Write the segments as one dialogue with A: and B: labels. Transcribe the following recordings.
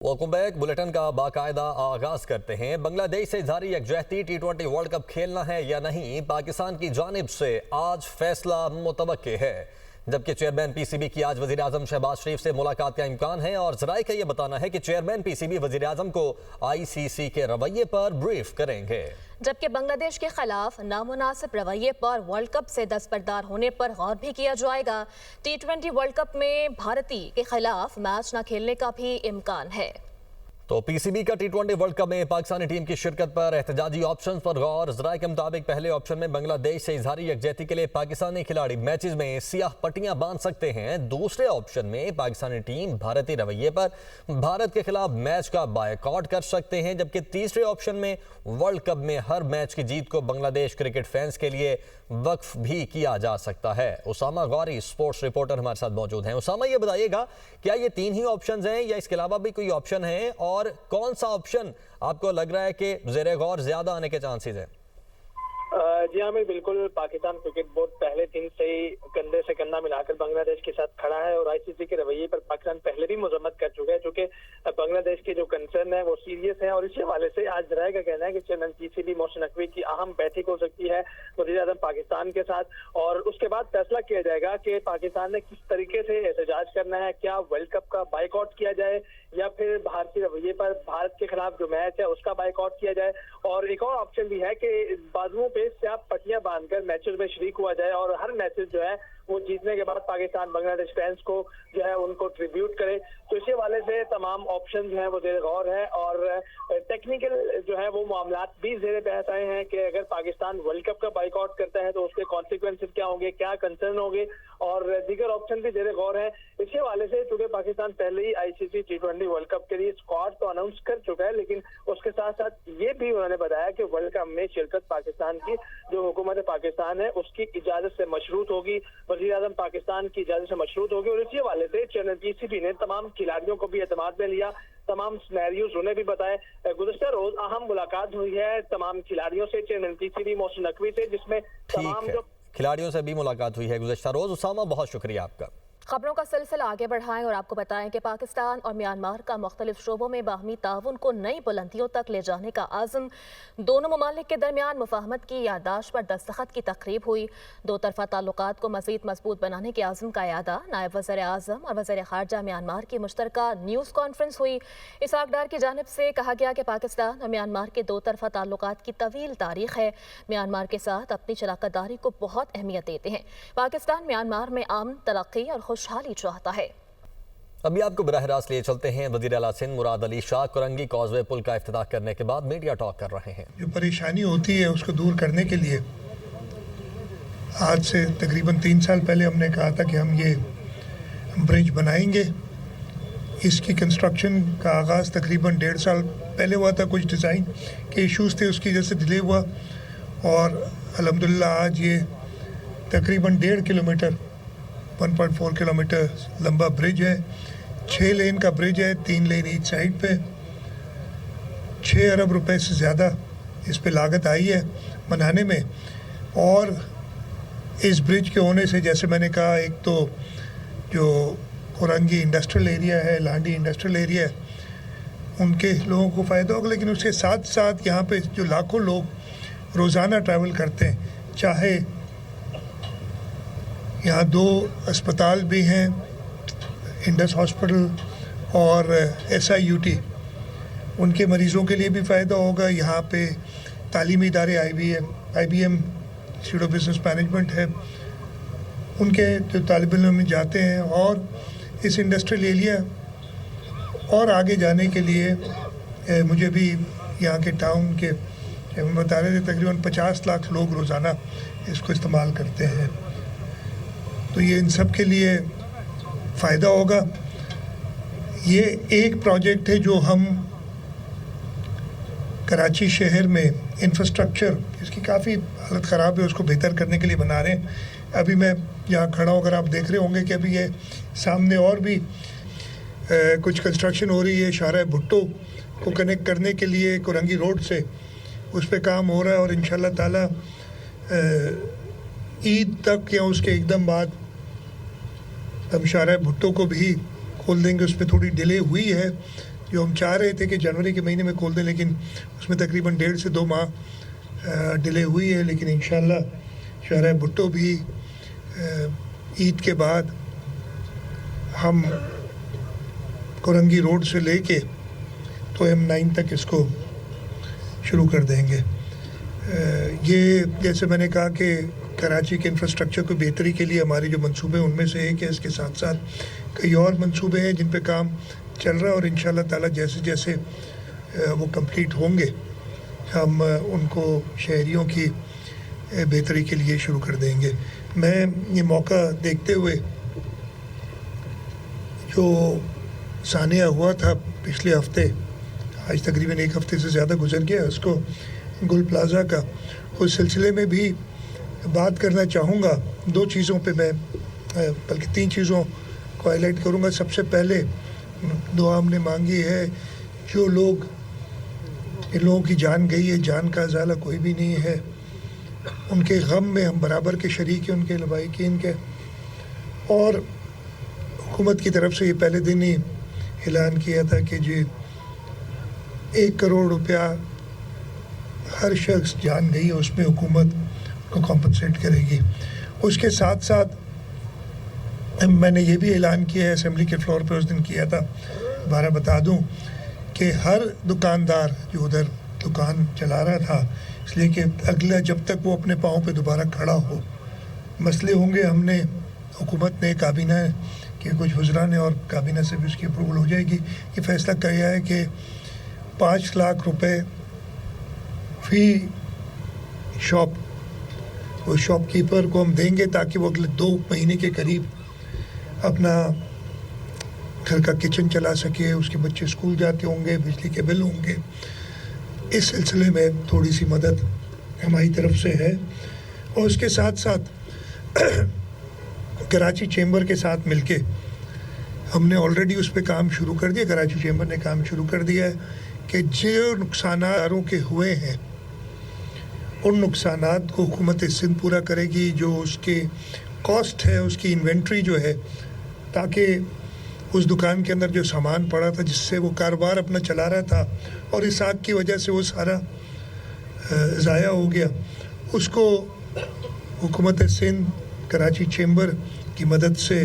A: Welcome back. Bulletin का बाकायदा आगाज करते हैं। बांग्लादेश से जारी यकजहती T20 वर्ल्ड कप खेलना है या नहीं, पाकिस्तान की जानिब से आज फैसला मुतवक्के है। जबकि चेयरमैन PCB की आज वजीर आजम शहबाज शरीफ से मुलाकात का इम्कान है और जराए का यह बताना है कि चेयरमैन PCB वजीर आजम को ICC के रवैये पर ब्रीफ करेंगे।
B: जबकि बांग्लादेश के खिलाफ नामुनासिब रवैये पर वर्ल्ड कप से दस्तबरदार होने पर गौर भी किया जाएगा। T20 वर्ल्ड कप में भारतीय के खिलाफ मैच न खेलने का भी इम्कान है।
A: तो PCB का T20 वर्ल्ड कप में पाकिस्तानी टीम की शिरकत पर एहतजाजी ऑप्शन पर गौर। ज़राए के मुताबिक पहले ऑप्शन में बांग्लादेश से इजहारी यकजहती के लिए पाकिस्तानी खिलाड़ी मैचेस में सियाह पट्टियां बांध सकते हैं। दूसरे ऑप्शन में पाकिस्तानी टीम भारतीय रवैये पर भारत के खिलाफ मैच का बायकॉट कर सकते हैं। जबकि तीसरे ऑप्शन में वर्ल्ड कप में हर मैच की जीत को बांग्लादेश क्रिकेट फैंस के लिए वक्फ भी किया जा सकता है। उसामा गौरी स्पोर्ट्स रिपोर्टर हमारे साथ मौजूद हैं। उसामा, ये बताइएगा, क्या ये तीन ही ऑप्शंस हैं या इसके अलावा भी कोई ऑप्शन है, और कौन सा ऑप्शन आपको लग रहा है कि ज़ेरे गौर ज्यादा आने के चांसेस हैं?
C: जी हाँ, बिल्कुल। पाकिस्तान क्रिकेट बोर्ड पहले दिन से ही कंधे से कंधा मिलाकर बांग्लादेश के साथ खड़ा है और ICC के रवैये पर पाकिस्तान पहले भी मजम्मत कर चुका है, चूंकि बांग्लादेश के जो कंसर्न है वो सीरियस है। और इसी हवाले से आज जराए का कहना है कि चेयरमैन PCB मोहसिन नकवी की अहम बैठक हो सकती है वज़ीर आज़म पाकिस्तान के साथ, और उसके बाद फैसला किया जाएगा कि पाकिस्तान ने किस तरीके से एहतजाज करना है। क्या वर्ल्ड कप का बाइकआउट किया जाए या फिर भारतीय रवैये पर भारत के खिलाफ जो मैच है उसका बाइकआउट किया जाए। और एक और ऑप्शन भी है कि बाजुओं पे स्याह पट्टियां बांधकर मैचेस में शरीक हुआ जाए और हर मैचेस जो है वो जीतने के बाद पाकिस्तान बांग्लादेश फैंस को जो है उनको ट्रिब्यूट करे। तो इसी वाले से तमाम ऑप्शन जो है वो ज़ेरे गौर है और टेक्निकल जो है वो मामलात भी ज़ेरे बहस आए हैं कि अगर पाकिस्तान वर्ल्ड कप का बाइकआउट करता है तो उसके कॉन्सिक्वेंसेस क्या होंगे, क्या कंसर्न होंगे, और दीगर ऑप्शन भी ज़ेरे गौर है। इसी हवाले से चूंकि पाकिस्तान पहले ही ICC T20 वर्ल्ड कप के लिए स्क्वाड तो अनाउंस कर चुका है, लेकिन उसके साथ साथ ये भी उन्होंने बताया कि वर्ल्ड कप में शिरकत पाकिस्तान की जो हुकूमत पाकिस्तान है उसकी इजाजत से मशरूत होगी, वज़ीर आज़म पाकिस्तान की इजाजत से मशरूत होगी। और इसी हवाले से चेयरमैन PCB ने तमाम खिलाड़ियों को भी एतमाद में लिया, तमाम सिनेरियोज उन्हें भी बताए। गुज़श्ता रोज अहम मुलाकात हुई है तमाम खिलाड़ियों से, चेयरमैन PCB मोहसिन नकवी से, जिसमें तमाम जो
A: खिलाड़ियों से भी मुलाकात हुई है गुज़श्ता रोज। उसामा, बहुत शुक्रिया आपका।
B: खबरों का सिलसिला आगे बढ़ाएं और आपको बताएं कि पाकिस्तान और म्यांमार का मुख्तलिफ शोबों में बाहमी ताउन को नई बुलंदियों तक ले जाने का आज़म। दोनों ममालिक के दरमियान मुफाहमत की याददाश्त पर दस्तखत की तकरीब हुई। दो तरफा ताल्लुकात को मज़ीद मजबूत बनाने के आज़म का यादा। नायब वज़ीर आज़म और वज़ीर ख़ारजा म्यांमार की मुश्तरका न्यूज़ कॉन्फ्रेंस हुई। इसहाक डार की जानिब से कहा गया कि पाकिस्तान और म्यांमार के दो तरफा ताल्लुकात की तवील तारीख है। म्यांमार के साथ अपनी शराकतदारी को बहुत अहमियत देते हैं। पाकिस्तान म्यांमार में अमन, तरक्की और खुशहाली चाहता है।
A: अभी आपको बराह रास्त लिए चलते हैं। वज़ीर आला सिंध मुराद अली शाह कुरंगी कॉजवे पुल का इफ्तिताह करने के बाद मीडिया टॉक कर रहे हैं।
D: जो परेशानी होती है उसको दूर करने के लिए आज से तकरीबन 3 साल पहले हमने कहा था कि हम ये ब्रिज बनाएंगे। इसकी कंस्ट्रक्शन का आगाज़ तकरीबन 1.5 साल पहले हुआ था। कुछ डिज़ाइन के इश्यूज़ थे, उसकी वजह से डिले हुआ, और अल्हम्दुलिल्लाह आज ये तकरीबन 1.5 किलोमीटर 1.4 किलोमीटर लंबा ब्रिज है। 6 लेन का ब्रिज है, 3 लेन ईच साइड पे। 6 अरब रुपए से ज़्यादा इस पे लागत आई है बनाने में। और इस ब्रिज के होने से, जैसे मैंने कहा, एक तो जो कुरंगी इंडस्ट्रियल एरिया है, लांडी इंडस्ट्रियल एरिया है, उनके लोगों को फ़ायदा होगा, लेकिन उसके साथ साथ यहाँ पे जो लाखों लोग रोज़ाना ट्रैवल करते हैं, चाहे यहाँ 2 अस्पताल भी हैं, इंडस हॉस्पिटल और SIUT, उनके मरीज़ों के लिए भी फ़ायदा होगा। यहाँ पे तालीमी इदारे IBM institute of business management है, उनके जो तालिब इल्म जाते हैं, और इस इंडस्ट्रियल एरिया और आगे जाने के लिए मुझे भी यहाँ के टाउन के बता रहे थे तकरीबन 50 लाख लोग रोज़ाना इसको इस्तेमाल करते हैं। तो ये इन सब के लिए फ़ायदा होगा। ये एक प्रोजेक्ट है जो हम कराची शहर में इंफ्रास्ट्रक्चर, इसकी काफ़ी हालत ख़राब है, उसको बेहतर करने के लिए बना रहे हैं। अभी मैं यहाँ खड़ा होकर आप देख रहे होंगे कि अभी ये सामने और भी कुछ कंस्ट्रक्शन हो रही है। शाहराह भुट्टो को कनेक्ट करने के लिए कुरंगी रोड से उस पर काम हो रहा है, और इंशाल्लाह ताला ईद तक या उसके एकदम बाद हम शाहराह भुट्टो को भी खोल देंगे। उस पर थोड़ी डिले हुई है जो हम चाह रहे थे कि जनवरी के महीने में खोल दें, लेकिन उसमें तकरीबन 1.5 से 2 माह डिले हुई है। लेकिन इंशाल्लाह शाहराह भुट्टो भी ईद के बाद हम कोरंगी रोड से लेके तो M9 तक इसको शुरू कर देंगे। ये जैसे मैंने कहा कि कराची के इंफ्रास्ट्रक्चर को बेहतरी के लिए हमारे जो मंसूबे हैं उनमें से एक है। इसके साथ साथ कई और मंसूबे हैं जिन पे काम चल रहा है और इंशाल्लाह ताला जैसे जैसे वो कंप्लीट होंगे हम उनको शहरियों की बेहतरी के लिए शुरू कर देंगे। मैं ये मौका देखते हुए जो सानिया हुआ था पिछले हफ्ते, आज तकरीबन 1 हफ्ते से ज़्यादा गुजर गया उसको, गुल प्लाज़ा का, उस सिलसिले में भी बात करना चाहूँगा। 2 चीज़ों पे मैं बल्कि 3 चीज़ों को हाईलाइट करूँगा। सबसे पहले दुआ हमने मांगी है, जो लोग, इन लोगों की जान गई है, जान का अज़ाला कोई भी नहीं है, उनके गम में हम बराबर के शरीक हैं, उनके लवाहिकीन के। और हुकूमत की तरफ से ये पहले दिन ही ऐलान किया था कि जी 1 करोड़ रुपया हर शख्स जान गई है उसमें हुकूमत को कॉम्पनसेट करेगी। उसके साथ साथ मैंने ये भी ऐलान किया है, असेंबली के फ्लोर पे उस दिन किया था, दोबारा बता दूं कि हर दुकानदार जो उधर दुकान चला रहा था, इसलिए कि अगला जब तक वो अपने पाँव पे दोबारा खड़ा हो, मसले होंगे, हमने हुकूमत ने, काबीना के कुछ वज़रा ने और काबीना से भी उसकी अप्रूवल हो जाएगी, ये फ़ैसला किया है कि 5 लाख रुपए फी शॉप, वो शॉपकीपर को हम देंगे ताकि वो अगले 2 महीने के करीब अपना घर का किचन चला सके, उसके बच्चे स्कूल जाते होंगे, बिजली के बिल होंगे। इस सिलसिले में थोड़ी सी मदद हमारी तरफ से है। और उसके साथ साथ कराची चेंबर के साथ मिलके हमने ऑलरेडी उस पर काम शुरू कर दिया, कराची चेंबर ने काम शुरू कर दिया है कि जो नुकसानारों के हुए हैं उन नुकसानात को हुकूमत सिंध पूरा करेगी, जो उसके कॉस्ट है, उसकी इन्वेंट्री जो है, ताकि उस दुकान के अंदर जो सामान पड़ा था जिससे वो कारोबार अपना चला रहा था और इस आग की वजह से वो सारा ज़ाया हो गया, उसको हुकूमत सिंध कराची चेंबर की मदद से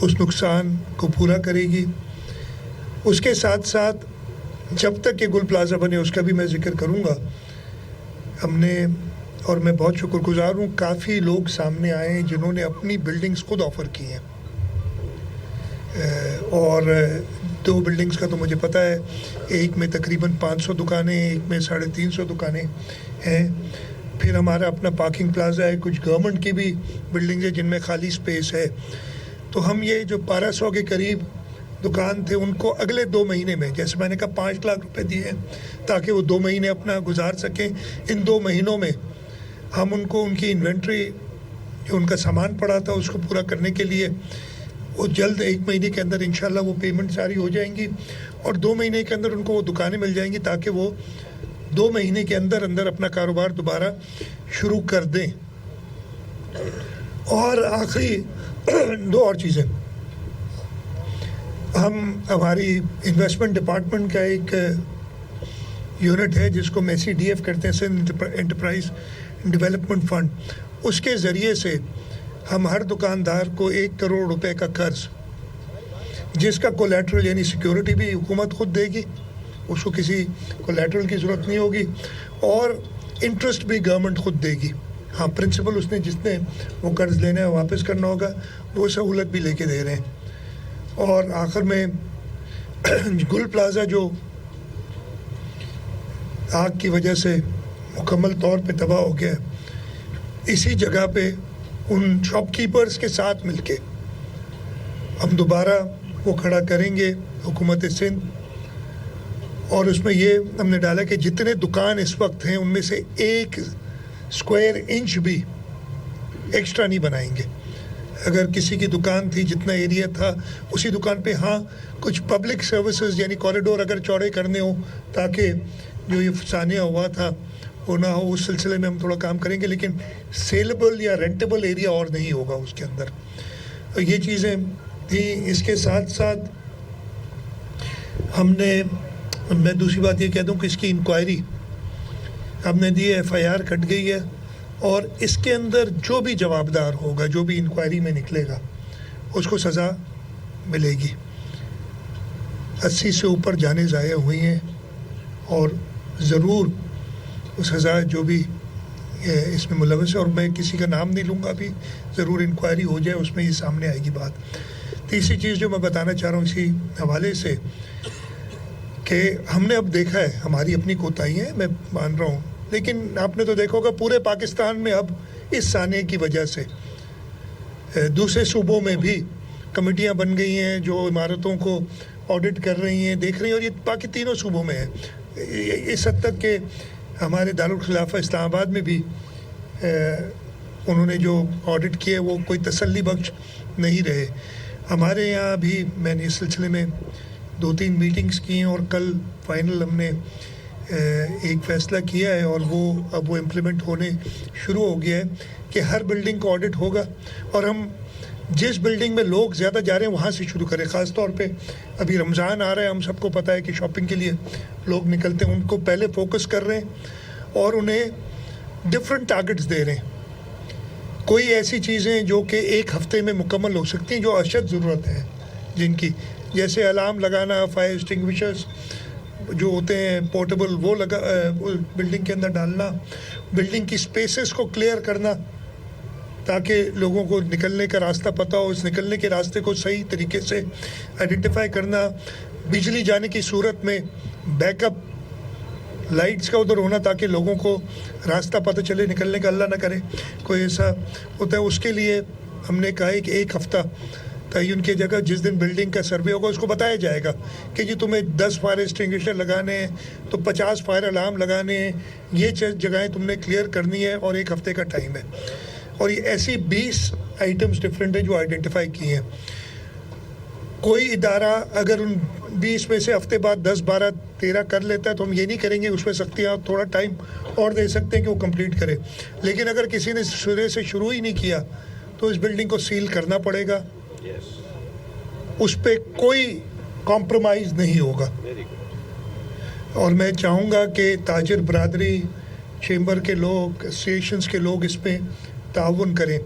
D: उस नुकसान को पूरा करेगी। उसके साथ साथ जब तक ये गुल प्लाज़ा बने, उसका भी मैं ज़िक्र करूँगा, हमने, और मैं बहुत शुक्रगुज़ार हूँ, काफ़ी लोग सामने आए हैं जिन्होंने अपनी बिल्डिंग्स खुद ऑफ़र की हैं। और 2 बिल्डिंग्स का तो मुझे पता है, एक में तकरीबन 500 दुकानें, एक में 350 दुकानें हैं। फिर हमारा अपना पार्किंग प्लाज़ा है, कुछ गवर्नमेंट की भी बिल्डिंग्स है जिनमें खाली स्पेस है। तो हम ये जो 1200 के करीब दुकान थे उनको अगले 2 महीने में, जैसे मैंने कहा 5 लाख रुपए दिए ताकि वो 2 महीने अपना गुजार सकें। इन 2 महीनों में हम उनको उनकी इन्वेंट्री, जो उनका सामान पड़ा था, उसको पूरा करने के लिए वो जल्द 1 महीने के अंदर इंशाल्लाह वो पेमेंट सारी हो जाएंगी और 2 महीने के अंदर उनको वो दुकानें मिल जाएंगी ताकि वो 2 महीने के अंदर अंदर अपना कारोबार दोबारा शुरू कर दें। और आखिरी 2 और चीज़ें, हमारी इन्वेस्टमेंट डिपार्टमेंट का एक यूनिट है जिसको हम SEDF करते हैं, सिंध एंटरप्राइज डेवलपमेंट फंड, उसके ज़रिए से हम हर दुकानदार को 1 करोड़ रुपए का कर्ज, जिसका कोलैटरल यानी सिक्योरिटी भी हुकूमत खुद देगी, उसको किसी कोलैटरल की ज़रूरत नहीं होगी, और इंटरेस्ट भी गवर्नमेंट खुद देगी। हाँ, प्रिंसिपल उसने जितने वो कर्ज लेना है वापस करना होगा, वो सहूलत भी लेके दे रहे हैं। और आखिर में गुल प्लाज़ा जो आग की वजह से मुकम्मल तौर पे तबाह हो गया, इसी जगह पे उन शॉपकीपर्स के साथ मिलके हम दोबारा वो खड़ा करेंगे हुकूमत सिंध। और उसमें ये हमने डाला कि जितने दुकान इस वक्त हैं उनमें से 1 स्क्वायर इंच भी एक्स्ट्रा नहीं बनाएंगे। अगर किसी की दुकान थी, जितना एरिया था उसी दुकान पे, हाँ, कुछ पब्लिक सर्विसेज यानी कॉरिडोर अगर चौड़े करने हो ताकि जो ये सानिया हुआ था वो ना हो, उस सिलसिले में हम थोड़ा काम करेंगे, लेकिन सेलेबल या रेंटेबल एरिया और नहीं होगा उसके अंदर। तो ये चीज़ें थी। इसके साथ साथ میں دوسری بات یہ کہہ دوں کہ اس کی انکوائری ہم نے دی ہے, FIR کٹ گئی ہے, اور اس کے اندر جو بھی جوابدار ہوگا, جو بھی انکوائری میں نکلے گا, اس کو سزا ملے گی. 80 سے اوپر جانیں ضائع ہوئی ہیں, اور ضرور سزا جو بھی اس میں ملوث ہے, اور میں کسی کا نام نہیں لوں گا, ابھی ضرور انکوائری ہو جائے, اس میں یہ سامنے آئے گی بات. تیسری چیز جو میں بتانا چاہ رہا ہوں اسی حوالے سے, کہ ہم نے اب دیکھا ہے ہماری اپنی کوتاہی ہے, میں مان رہا ہوں, لیکن آپ نے تو دیکھا ہوگا پورے پاکستان میں اب اس سانحے کی وجہ سے دوسرے صوبوں میں بھی کمیٹیاں بن گئی ہیں جو عمارتوں کو آڈٹ کر رہی ہیں, دیکھ رہی ہیں, اور یہ باقی تینوں صوبوں میں ہے. اس حد تک کہ ہمارے دارالخلافہ اسلام آباد میں بھی انہوں نے جو آڈٹ کیا وہ کوئی تسلی بخش نہیں رہے. ہمارے یہاں بھی میں نے اس سلسلے میں 2-3 میٹنگز کی ہیں, اور کل فائنل ہم نے ایک فیصلہ کیا ہے, اور وہ اب وہ امپلیمنٹ ہونے شروع ہو گیا ہے کہ ہر بلڈنگ کو آڈٹ ہوگا, اور ہم جس بلڈنگ میں لوگ زیادہ جا رہے ہیں وہاں سے شروع کریں. خاص طور پہ ابھی رمضان آ رہا ہے, ہم سب کو پتہ ہے کہ شاپنگ کے لیے لوگ نکلتے ہیں, ان کو پہلے فوکس کر رہے ہیں اور انہیں ڈفرینٹ ٹارگٹس دے رہے ہیں. کوئی ایسی چیزیں جو کہ ایک ہفتے میں مکمل ہو سکتی ہیں جو اشد ضرورت ہے جن کی, جیسے الارم لگانا, فائر ایکسٹنگوشرز جو ہوتے ہیں پورٹیبل وہ بلڈنگ کے اندر ڈالنا, بلڈنگ کی سپیسز کو کلیئر کرنا تاکہ لوگوں کو نکلنے کا راستہ پتہ ہو, اس نکلنے کے راستے کو صحیح طریقے سے آئیڈینٹیفائی کرنا, بجلی جانے کی صورت میں بیک اپ لائٹس کا ادھر ہونا تاکہ لوگوں کو راستہ پتہ چلے نکلنے کا, اللہ نہ کرے کوئی ایسا ہوتا ہے. اس کے لیے ہم نے کہا ہے کہ ایک ہفتہ تعین کی جگہ جس دن بلڈنگ کا سروے ہوگا اس کو بتایا جائے گا کہ جی تمہیں 10 فائر ایکسٹنگوشر لگانے ہیں تو 50 فائر الارم لگانے ہیں, یہ جگہیں تم نے کلیئر کرنی ہے, اور ایک ہفتے کا ٹائم ہے. اور یہ ایسی 20 آئٹمس ڈفرینٹ ہیں جو آئیڈینٹیفائی کی ہیں. کوئی ادارہ اگر ان 20 میں سے ہفتے بعد 10, 12, 13 کر لیتا ہے تو ہم یہ نہیں کریں گے, اس میں سختیاں تھوڑا ٹائم اور دے سکتے ہیں کہ وہ کمپلیٹ کرے. لیکن اگر کسی نے سرے سے شروع ہی نہیں کیا تو اس بلڈنگ کو سیل کرنا پڑے گا, اس پہ کوئی کمپرومائز نہیں ہوگا. اور میں چاہوں گا کہ تاجر برادری, چیمبر کے لوگ, ایسوسیشنز کے لوگ اس پہ تعاون کریں.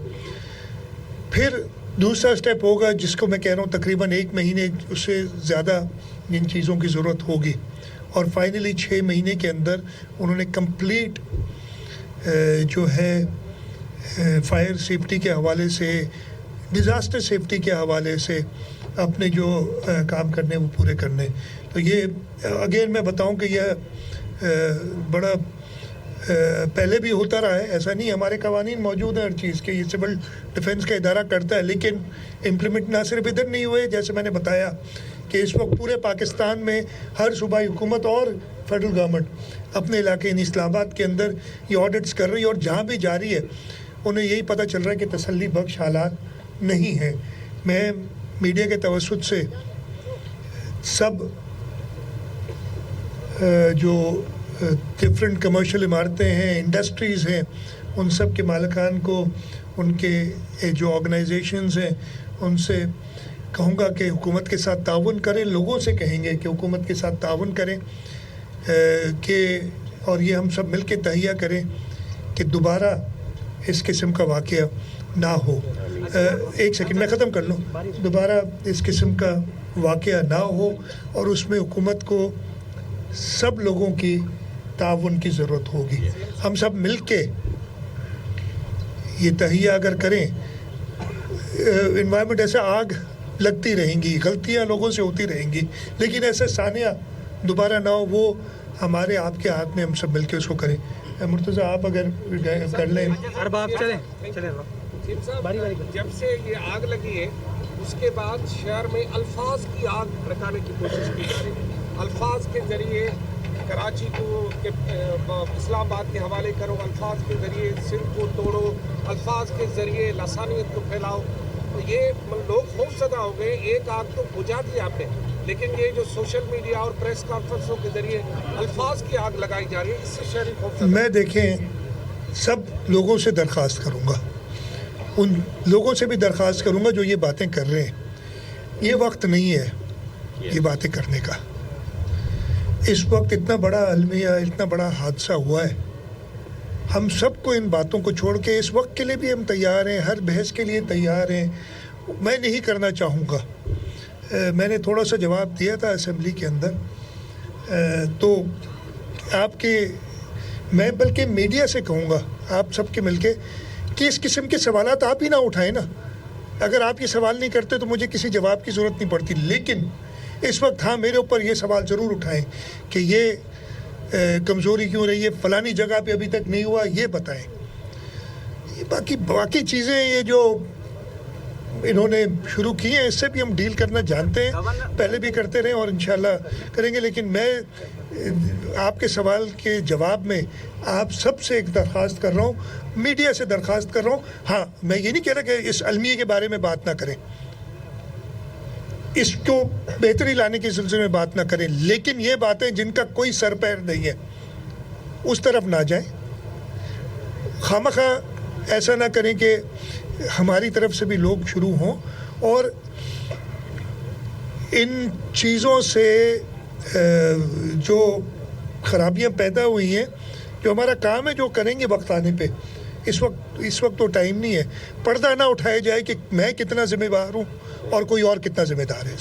D: پھر دوسرا سٹیپ ہوگا جس کو میں کہہ رہا ہوں تقریباً 1 مہینے اس سے زیادہ ان چیزوں کی ضرورت ہوگی, اور فائنلی 6 مہینے کے اندر انہوں نے کمپلیٹ جو ہے فائر سیفٹی کے حوالے سے, ڈیزاسٹر سیفٹی کے حوالے سے اپنے جو کام کرنے وہ پورے کرنے. تو یہ اگین میں بتاؤں کہ یہ بڑا پہلے بھی ہوتا رہا ہے, ایسا نہیں, ہمارے قوانین موجود ہیں ہر چیز کے, یہ سول ڈیفنس کا ادارہ کرتا ہے, لیکن امپلیمنٹ نہ صرف ادھر نہیں ہوئے, جیسے میں نے بتایا کہ اس وقت پورے پاکستان میں ہر صوبائی حکومت اور فیڈرل گورنمنٹ اپنے علاقے یعنی اسلام آباد کے اندر یہ آڈٹس کر رہی ہے, اور جہاں بھی جاری ہے انہیں یہی پتہ چل رہا ہے کہ تسلی بخش حالات نہیں ہیں. میں میڈیا کے توسط سے سب جو ڈفرینٹ کمرشل عمارتیں ہیں, انڈسٹریز ہیں, ان سب کے مالکان کو, ان کے جو آرگنائزیشنز ہیں ان سے کہوں گا کہ حکومت کے ساتھ تعاون کریں. لوگوں سے کہیں گے کہ حکومت کے ساتھ تعاون کریں کہ اور یہ ہم سب مل کے تہیہ کریں کہ دوبارہ اس قسم کا واقعہ نہ ہو. ایک سیکنڈ میں ختم کر لوں. دوبارہ اس قسم کا واقعہ نہ ہو, اور اس میں حکومت کو سب لوگوں کی تعاون کی ضرورت ہوگی. ہم سب مل کے یہ تہیہ اگر کریں, انوائرمنٹ ایسے آگ لگتی رہیں گی, غلطیاں لوگوں سے ہوتی رہیں گی, لیکن ایسے ثانیہ دوبارہ نہ ہو, وہ ہمارے آپ کے ہاتھ میں, ہم سب مل کے اس کو کریں. مرتضیٰ آپ اگر کر لیں.
E: جب سے یہ آگ لگی ہے اس کے بعد شہر میں الفاظ کی آگ بھڑکانے کی کوشش کی جا رہی ہے. الفاظ کے ذریعے کراچی کو اسلام آباد کے حوالے کرو, الفاظ کے ذریعے سندھ کو توڑو, الفاظ کے ذریعے لسانیت کو پھیلاؤ. تو یہ لوگ خوف زدہ ہو گئے. ایک آگ تو بجھا دی آپ نے, لیکن یہ جو سوشل میڈیا اور پریس کانفرنسوں کے ذریعے الفاظ کی آگ لگائی جا رہی ہے, اس سے شہری خوف زدہ.
D: میں دیکھیں سب لوگوں سے درخواست کروں گا, ان لوگوں سے بھی درخواست کروں گا جو یہ باتیں کر رہے ہیں, یہ وقت نہیں ہے یہ باتیں کرنے کا. इस वक्त इतना बड़ा अलमिया, इतना बड़ा हादसा हुआ है, हम सबको इन बातों को छोड़ के इस वक्त के लिए भी हम तैयार हैं, हर बहस के लिए तैयार हैं। मैं नहीं करना चाहूँगा, मैंने थोड़ा सा जवाब दिया था असेंबली के अंदर, तो आपके मैं बल्कि मीडिया से कहूँगा आप सबके मिलके कि इस किस्म के सवालात आप ही ना उठाएं ना। अगर आप ये सवाल नहीं करते तो मुझे किसी जवाब की ज़रूरत नहीं पड़ती, लेकिन इस वक्त हाँ मेरे ऊपर ये सवाल ज़रूर उठाएं कि ये कमज़ोरी क्यों रही है, फ़लानी जगह पे अभी तक नहीं हुआ, ये बताएं। ये बाकी चीज़ें ये जो इन्होंने शुरू की हैं, इससे भी हम डील करना जानते हैं, पहले भी करते रहे और इंशाल्लाह करेंगे। लेकिन मैं आपके सवाल के जवाब में आप सबसे एक दरख्वास्त कर रहा हूँ, मीडिया से दरख्वास्त कर रहा हूँ। हाँ, मैं ये नहीं कह रहा कि इस अलमिया के बारे में बात ना करें, इसको बेहतरी लाने के सिलसिले में बात ना करें, लेकिन ये बातें जिनका कोई सर पैर नहीं है उस तरफ ना जाएं। खामखा ऐसा ना करें कि हमारी तरफ से भी लोग शुरू हों और इन चीज़ों से जो खराबियां पैदा हुई हैं, जो हमारा काम है जो करेंगे वक्त आने पे, इस वक्त तो टाइम नहीं है। पर्दा ना उठाया जाए कि मैं कितना ज़िम्मेदार हूँ और कोई और कितना ज़िम्मेदार है।